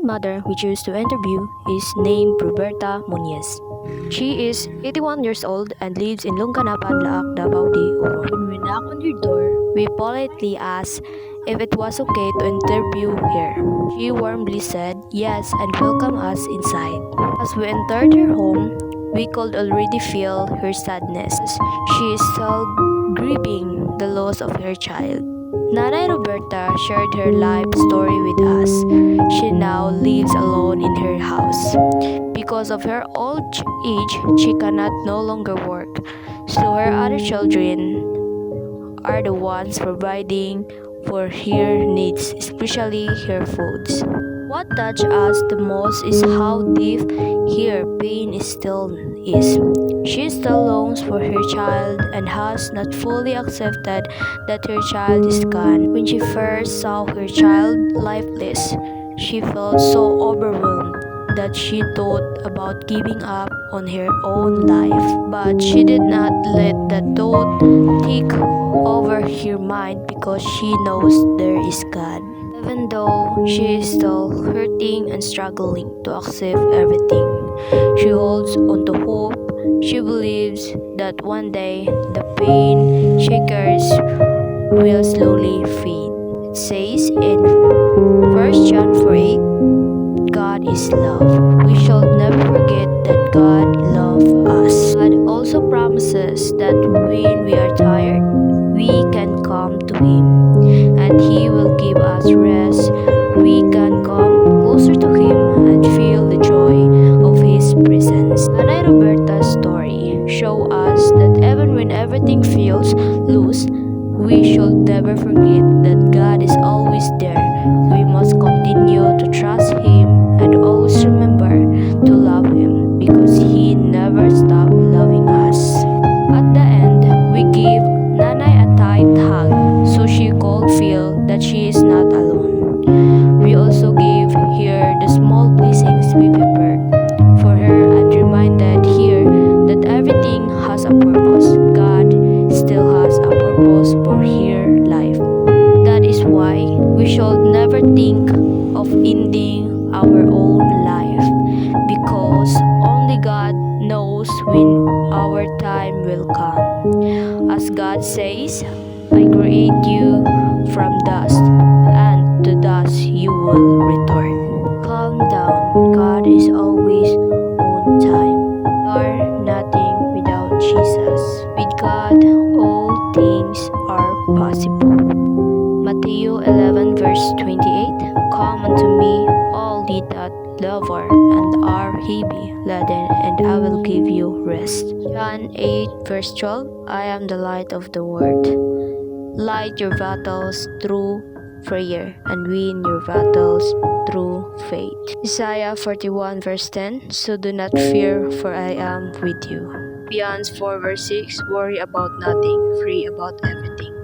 mother we choose to interview is named Roberta Muñez. She is 81 years old and lives in Lungkanapan, Laak, Davao de Oro. When we knock on her door, we politely ask if it was okay to interview her. She warmly said yes and welcomed us inside. As we entered her home, we could already feel her sadness. She is still grieving the loss of her child. Nanay Roberta shared her life story with us. She now lives alone in her house. Because of her old age, she cannot no longer work. So her other children are the ones providing for her needs, especially her foods. What touched us the most is how deep her pain still is. She still longs for her child and has not fully accepted that her child is gone. When she first saw her child lifeless, she felt so overwhelmed that she thought about giving up on her own life. But she did not let that thought take over her mind because she knows there is God. Even though she is still hurting and struggling to accept everything, she holds on to hope. She believes that one day the pain she carries will slowly fade. It says in 1 John 4:8, God is love. We shall never forget that God loves us. God also promises that when we are tired, we can come to Him and He will give us rest. We can come closer to Him and feel the joy of His presence. Nanay Roberta's story shows us that even when everything feels loose, we should never forget that God is always there. We must continue to trust Him and always remember to love Him because He never stopped loving us. At the end, we give Nanay a tight hug so she could feel that she is not alone. We also gave her the small blessings we prepared for her and reminded her that everything has a purpose. God still has a purpose for her life. That is why we should never think of ending our own life because only God knows when our time will come. As God says, I create you from dust, and to dust you will return. Calm down, God is always on time. We are nothing without Jesus. With God, all things are possible. Matthew 11 verse 28, Come unto me, all ye that labor and are heavy laden, and I will give you rest. John 8 verse 12, I am the light of the world. Light your battles through prayer and win your battles through faith. Isaiah 41 verse 10, So do not fear, for I am with you. Philippians 4 verse 6, Worry about nothing, pray about everything.